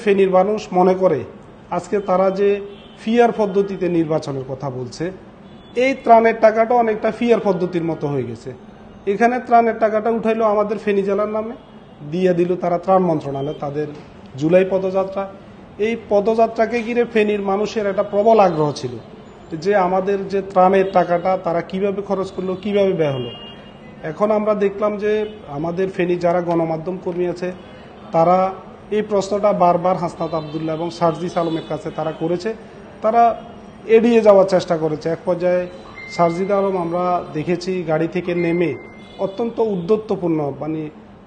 ফেনীর মানুষ মনে করে আজকে তারা যে ফিয়ার পদ্ধতিতে নির্বাচনের কথা বলছে, এই ত্রাণের টাকাটা অনেকটা ফিয়ার পদ্ধতির মতো হয়ে গেছে। এখানে ত্রাণের টাকাটা উঠাইলো আমাদের ফেনী জেলার নামে, দিয়ে দিল তারা ত্রাণ মন্ত্রণালয় তাদের জুলাই পদযাত্রা। এই পদযাত্রাকে ঘিরে ফেনীর মানুষের একটা প্রবল আগ্রহ ছিল যে আমাদের যে ত্রাণের টাকাটা তারা কিভাবে খরচ করলো, কিভাবে ব্যয় হলো। এখন আমরা দেখলাম যে আমাদের ফেনী যারা গণমাধ্যম কর্মী আছে তারা এই প্রশ্নটা বারবার হাসনাত আবদুল্লাহ এবং সার্জিস আলমের কাছে তারা করেছে, তারা এড়িয়ে যাওয়ার চেষ্টা করেছে। এক পর্যায়ে সার্জিদ আলম আমরা দেখেছি গাড়ি থেকে নেমে অত্যন্ত উদ্যত্তপূর্ণ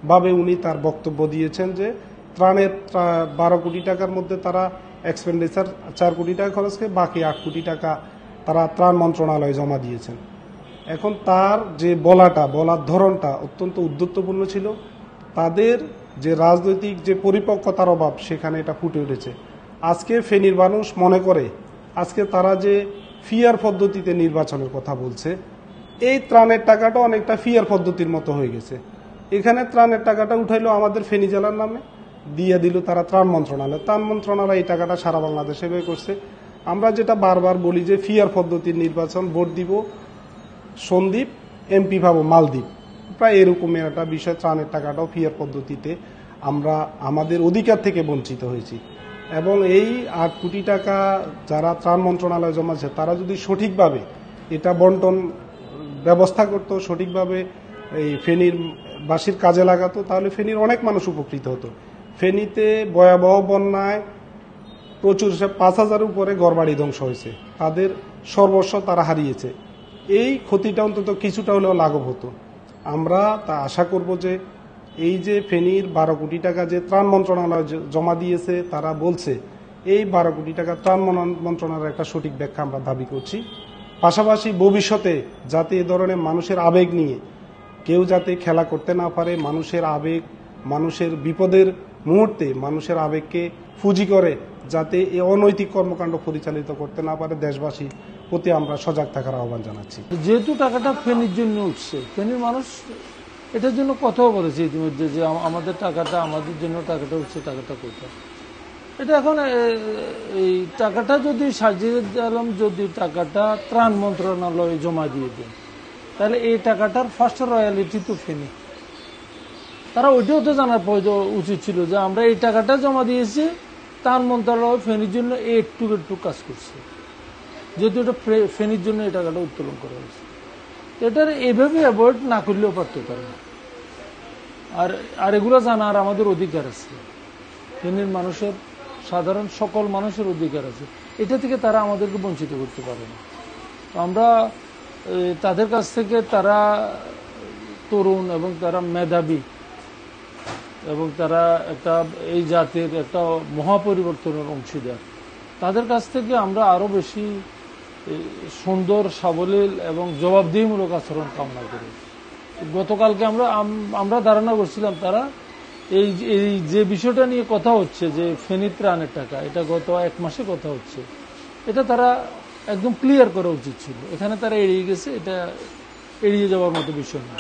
ভাবে উনি তার বক্তব্য দিয়েছেন যে ত্রাণের 12 কোটি টাকার মধ্যে তারা এক্সপেন্ডিচার 4 কোটি টাকা খরচ করে বাকি 8 কোটি টাকা তারা ত্রাণ মন্ত্রণালয়ে জমা দিয়েছেন। এখন তার যে বলার ধরনটা অত্যন্ত উদ্যত্তপূর্ণ ছিল, তাদের যে রাজনৈতিক যে পরিপক্কতার অভাব সেখানে এটা ফুটে উঠেছে। আজকে ফেনীর মানুষ মনে করে আজকে তারা যে ফিয়ার পদ্ধতিতে নির্বাচনের কথা বলছে, এই ত্রাণের টাকাটা অনেকটা ফিয়ার পদ্ধতির মতো হয়ে গেছে। এখানে ত্রাণের টাকাটা উঠাইলো আমাদের ফেনী জেলার নামে, দিয়ে দিল তারা ত্রাণ মন্ত্রণালয় এই টাকাটা সারা বাংলাদেশে ব্যয় করছে। আমরা যেটা বারবার বলি যে ফিয়ার পদ্ধতির নির্বাচন, ভোট দিব সন্দ্বীপ, এমপি পাবো মালদ্বীপ, প্রায় এরকমের একটা বিষয়। ত্রাণের টাকাটাও ফিয়ার পদ্ধতিতে আমরা আমাদের অধিকার থেকে বঞ্চিত হয়েছি। এবং এই 8 কোটি টাকা যারা ত্রাণ মন্ত্রণালয়ে জমাছে তারা যদি সঠিকভাবে এটা বন্টন ব্যবস্থা করত, সঠিকভাবে এই ফেনীর বাসীর কাজে লাগাতো, তাহলে ফেনীর অনেক মানুষ উপকৃত হতো। ফেনীতে ভয়াবহ বন্যায় প্রচুর 5,000 উপরে ঘরবাড়ি ধ্বংস হয়েছে, তাদের সর্বস্ব তারা হারিয়েছে। এই ক্ষতিটা অন্তত কিছুটা হলেও লাঘব হতো। আমরা তা আশা করব যে এই যে ফেনীর 12 কোটি টাকা যে ত্রাণ মন্ত্রণালয় জমা দিয়েছে, তারা বলছে এই 12 কোটি টাকা ত্রাণ মন্ত্রণালয়ের একটা সঠিক ব্যাখ্যা আমরা দাবি করছি। পাশাপাশি ভবিষ্যতে যাতে এ ধরনের মানুষের আবেগ নিয়ে কেউ যাতে খেলা করতে না পারে, মানুষের আবেগ, মানুষের বিপদের মুহূর্তে মানুষের আবেগকে পুঁজি করে যাতে এই অনৈতিক কর্মকাণ্ড পরিচালিত করতে না পারে, দেশবাসীর প্রতি আমরা সজাগ থাকার আহ্বান জানাচ্ছি। যেহেতু টাকাটা ফেনীর জন্য উঠছে, ফেনীর মানুষ এটার জন্য কথাও বলেছে ইতিমধ্যে যে আমাদের টাকাটা, আমাদের জন্য টাকাটা উঠছে, টাকাটা কোথায়। এটা এখন এই টাকাটা যদি সাজিদ আলম যদি টাকাটা ত্রাণ মন্ত্রণালয়ে জমা দিয়ে দেন, তাহলে এই টাকাটার ফার্স্ট রয়্যালিটি তো ফেনী। তারা ওইটাও তো জানার উচিত ছিল যে আমরা এই টাকাটা জমা দিয়েছি, ত্রাণ মন্ত্রণালয় ফেনীর জন্য একটু কাজ করছে, যেহেতু এটা ফেনীর জন্য এই টাকাটা উত্তোলন করা হয়েছে। এটার এইভাবে অ্যাভয়েড না করলেও পারতো তারা। আর এগুলো জানার আমাদের অধিকার আছে, ফেনীর মানুষের, সাধারণ সকল মানুষের অধিকার আছে। এটা থেকে তারা আমাদেরকে বঞ্চিত করতে পারে না। আমরা তাদের কাছ থেকে, তারা তরুণ এবং তারা মেধাবী এবং তারা একটা এই জাতির একটা মহাপরিবর্তনের অংশীদার, তাদের কাছ থেকে আমরা আরো বেশি সুন্দর, সাবলীল এবং জবাবদিহিমূলক আচরণ কামনা করি। গতকালকে আমরা ধারণা করছিলাম তারা এই যে বিষয়টা নিয়ে কথা হচ্ছে যে ফেনী ত্রাণের টাকা, এটা গত 1 মাসে কথা হচ্ছে, এটা তারা একদম ক্লিয়ার করা উচিত ছিল। এখানে তারা এড়িয়ে গেছে, এটা এড়িয়ে যাওয়ার মতো বিষয় না।